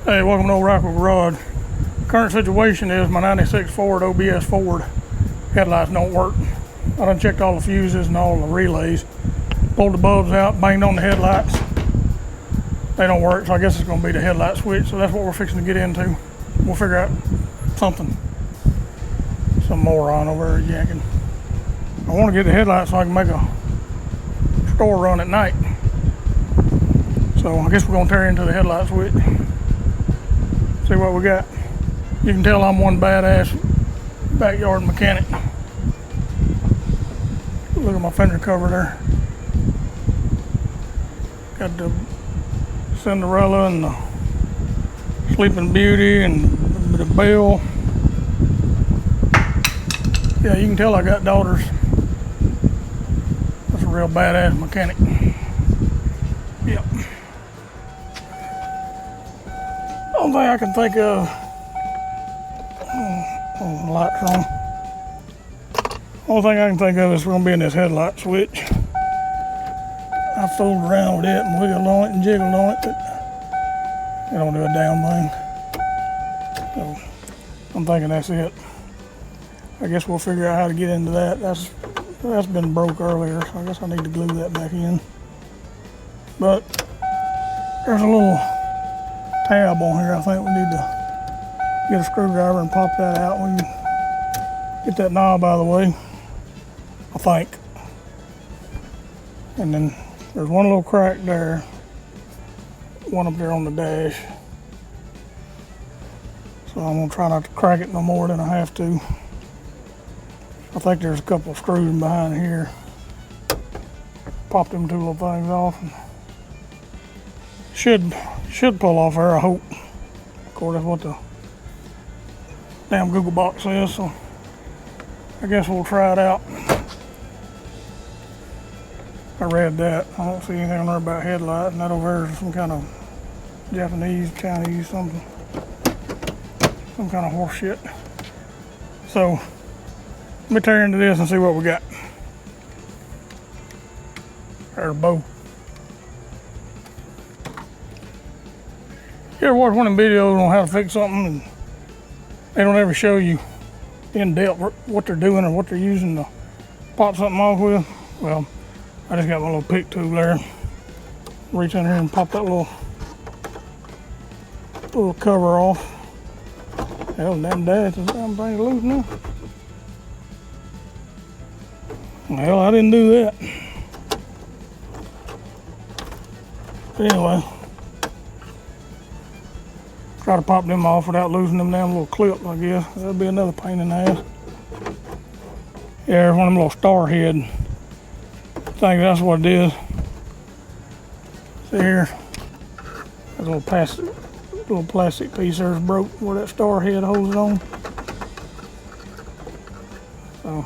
Hey, welcome to Old Rascal Garage. Current situation is my 96 Ford OBS Ford headlights don't work. I done checked all the fuses and all the relays, pulled the bulbs out, banged on the headlights. They don't work, so I guess it's going to be the headlight switch. So that's what we're fixing to get into. We'll figure out something. Some moron over there yanking. I want to get the headlights so I can make a store run at night. So I guess we're going to tear into the headlight switch. See what we got. You can tell I'm one badass backyard mechanic. Look at my fender cover there. Got the Cinderella and the Sleeping Beauty and the Belle. Yeah, you can tell I got daughters. That's a real badass mechanic. Yep. Only thing I can think of, the lights on. Only thing I can think of is we're gonna be in this headlight switch. I fooled around with it and wiggled on it and jiggled on it, but it don't do a damn thing. So I'm thinking that's it. I guess we'll figure out how to get into that. That's been broke earlier, so I guess I need to glue that back in. But there's a little tab on here. I think we need to get a screwdriver and pop that out. We can get that knob out of the way, I think. And then there's one little crack there, one up there on the dash. So I'm gonna try not to crack it no more than I have to. I think there's a couple of screws behind here. Pop them two little things off. And should pull off there, I hope. Of course, that's what the damn Google box says, so I guess we'll try it out. I read that. I don't see anything on there about headlight, and that over there is some kind of Japanese, Chinese, something. Some kind of horse shit. So, let me tear into this and see what we got. There's a bow. You ever watch one of them videos on how to fix something and they don't ever show you in depth what they're doing or what they're using to pop something off with? Well, I just got my little pick tool there. Reach in here and pop that little cover off. Hell, damn dash, this damn thing's loose now. Well, I didn't do that. But anyway, try to pop them off without losing them damn little clips, I guess. That'll be another pain in the ass. Yeah, there's one of them little star head. I think that's what it is. See here? That little plastic piece there's broke where that star head holds it on. So,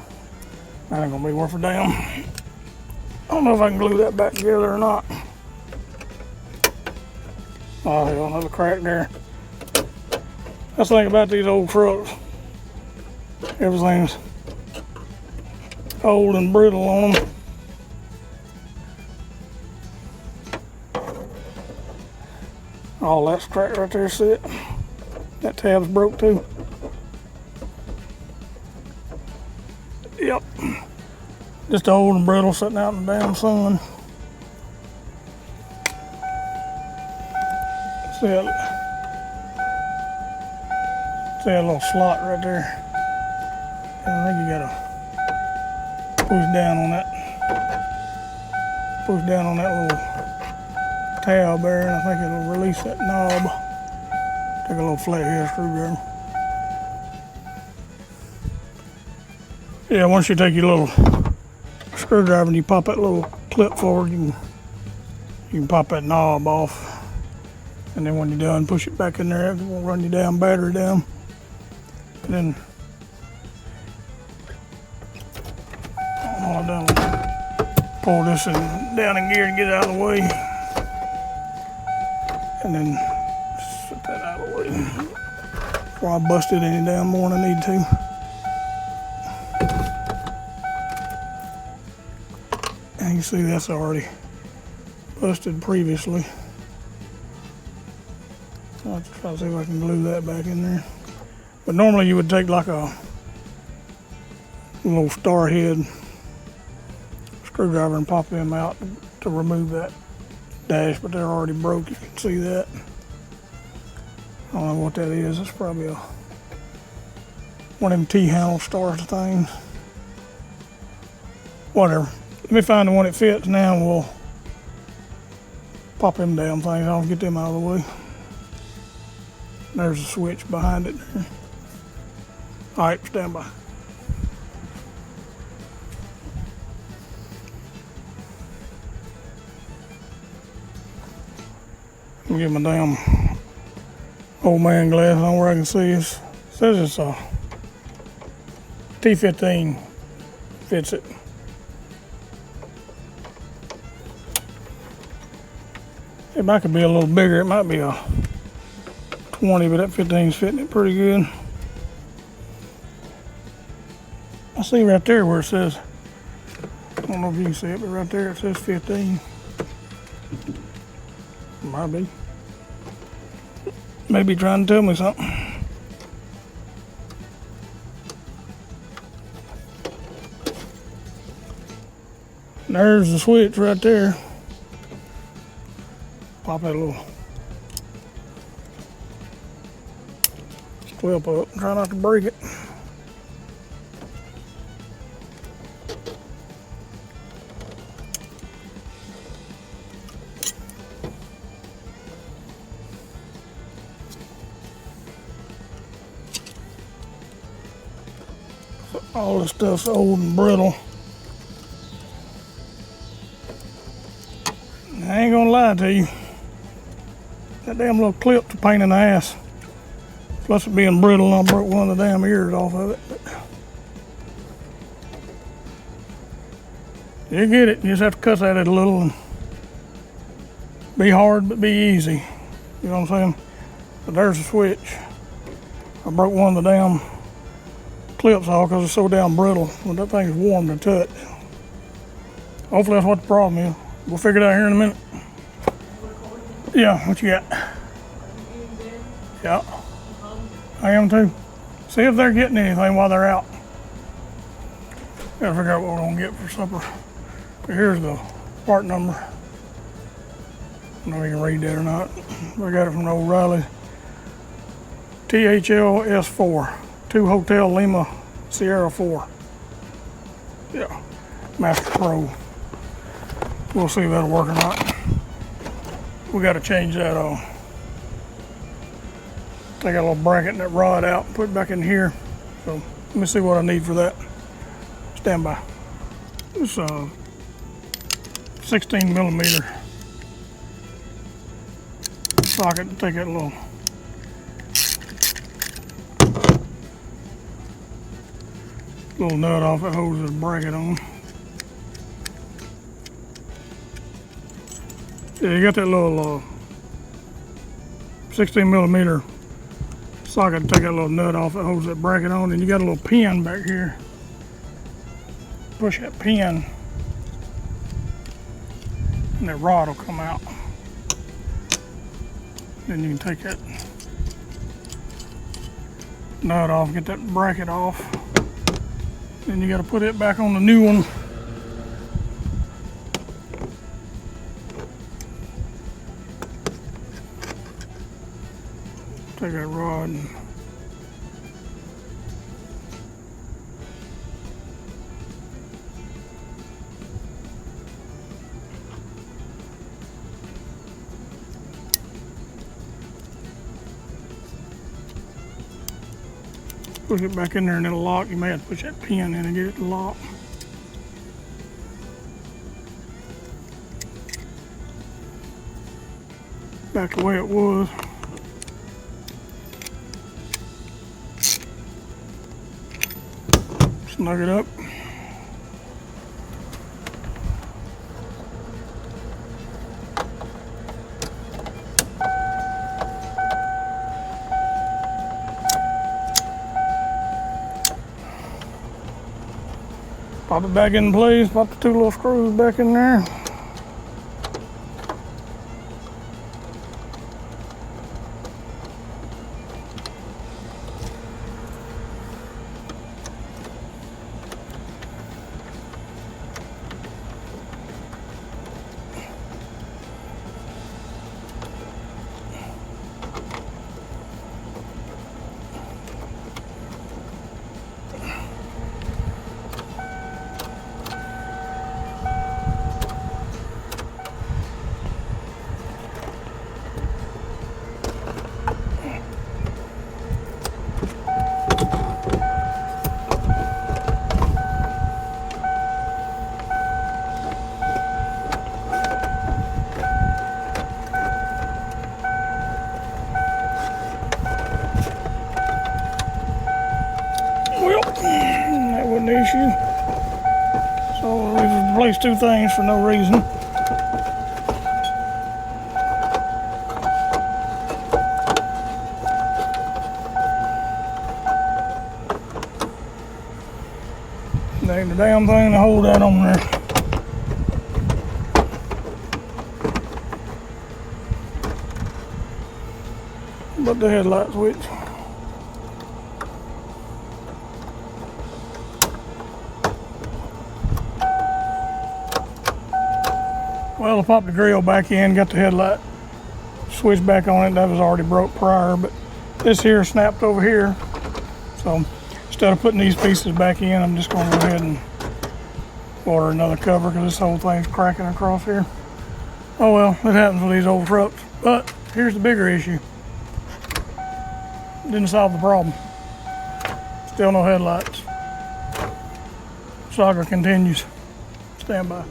that ain't gonna be worth a damn. I don't know if I can glue that back together or not. Oh, hell, another crack there. That's the thing about these old trucks. Everything's old and brittle on them. Oh, that's cracked right there, see it? That tab's broke too. Yep. Just old and brittle sitting out in the damn sun. See that little slot right there? I think you gotta push down on that. Push down on that little tab there, and I think it'll release that knob. Take a little flathead screwdriver. Yeah, once you take your little screwdriver and you pop that little clip forward, you can pop that knob off. And then when you're done, push it back in there. It won't run your damn battery down. And then all I've done was pull this down in gear and get it out of the way. And then set that out of the way before I bust it any damn more than I need to. And you see that's already busted previously. I'll try to see if I can glue that back in there. But normally you would take like a little star head screwdriver and pop them out to remove that dash, but they're already broke. You can see that. I don't know what that is. It's probably one of them T-handle stars things. Whatever. Let me find the one that fits now and we'll pop them damn things. I'll get them out of the way. There's a switch behind it there. Alright, stand by. Let me get my damn old man glasses on where I can see. It says it's a T15 fits it. It might could be a little bigger. It might be a 20, but that 15's fitting it pretty good. I see right there where it says, I don't know if you can see it, but right there it says 15. Might be. Maybe trying to tell me something. There's the switch right there. Pop that little clip up. Try not to break it. So all this stuff's old and brittle. I ain't gonna lie to you. That damn little clip's a pain in the ass. Plus it being brittle, I broke one of the damn ears off of it. But you get it, you just have to cuss at it a little and be hard but be easy. You know what I'm saying? But there's the switch. I broke one of the damn clips off because it's so damn brittle. When that thing's warm to touch. Hopefully that's what the problem is. We'll figure it out here in a minute. Yeah, what you got? Yeah, I am too. See if they're getting anything while they're out. Gotta figure out what we're gonna get for supper. But here's the part number. I don't know if you can read that or not. I got it from O'Reilly. THL S4, 2 Hotel Lima Sierra 4. Yeah, Master Pro. We'll see if that'll work or not. We got to change that take that little bracket and that rod out and put it back in here. So let me see what I need for that. Stand by. This 16 millimeter socket to take that little nut off that holds the bracket on. Yeah, you got that little 16 millimeter socket to take that little nut off that holds that bracket on, and you got a little pin back here. Push that pin, and that rod will come out. Then you can take that nut off, get that bracket off. Then you got to put it back on the new one. Take that rod and push it back in there and it'll lock. You may have to push that pin in and get it to lock. Back the way it was. Snug it up. Pop it back in place, pop the 2 little screws back in there. an issue. So we've replaced 2 things for no reason. There ain't the damn thing to hold that on there. But the headlight switch. Well, I popped the grill back in, got the headlight switch back on it. That was already broke prior, but this here snapped over here. So instead of putting these pieces back in, I'm just going to go ahead and order another cover because this whole thing's cracking across here. Oh well, it happens with these old trucks. But here's the bigger issue. Didn't solve the problem. Still no headlights. Saga continues. Stand by.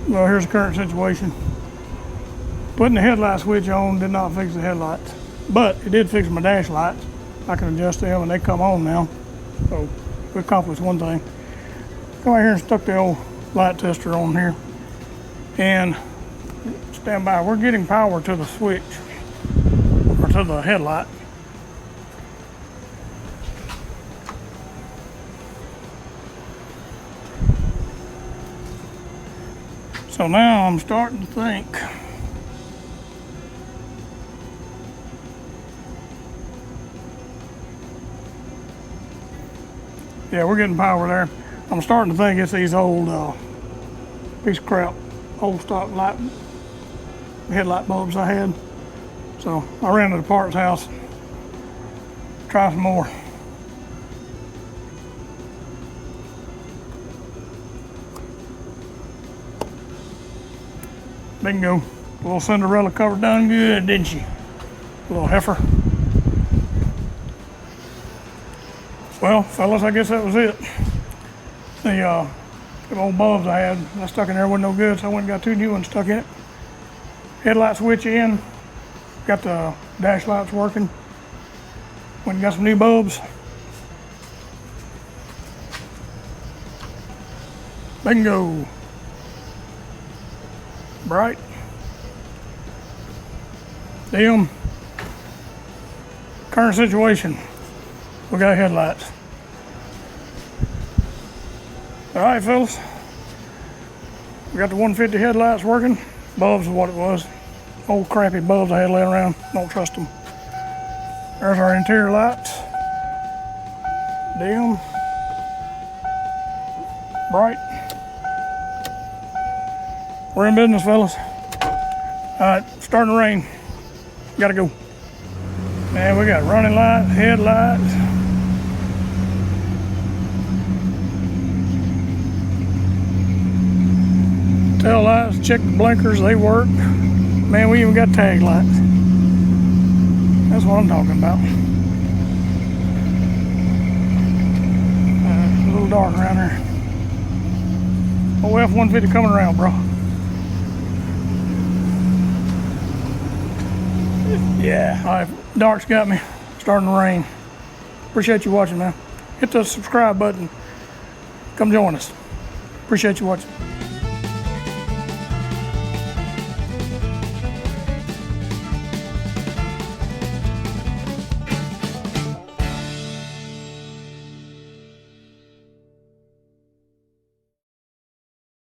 Well, here's the current situation. Putting the headlight switch on did not fix the headlights, but it did fix my dash lights. I can adjust them and they come on now. So we accomplished one thing. Come out here and stuck the old light tester on here. And stand by, we're getting power to the switch, or to the headlight. So now I'm starting to think yeah, we're getting power there. I'm starting to think it's these old piece of crap, old stock light headlight bulbs I had. So I ran to the parts house, try some more. Bingo. A little Cinderella cover done good, didn't she? A little heifer. Well, fellas, I guess that was it. The old bulbs I had, I stuck in there wasn't no good, so I went and got 2 new ones stuck in it. Headlight switch in, got the dash lights working. Went and got some new bulbs. Bingo. Bright. Dim. Current situation. We got headlights. All right, fellas. We got the 150 headlights working. Bulbs is what it was. Old crappy bulbs I had laying around. Don't trust them. There's our interior lights. Dim. Bright. We're in business, fellas. All right, starting to rain. Gotta go. Man, we got running lights, headlights. Tail lights, check the blinkers, they work. Man, we even got tag lights. That's what I'm talking about. It's a little dark around here. OBS F150 coming around, bro. Yeah, all right, dark's got me. Starting to rain. Appreciate you watching, man. Hit the subscribe button. Come join us. Appreciate you watching.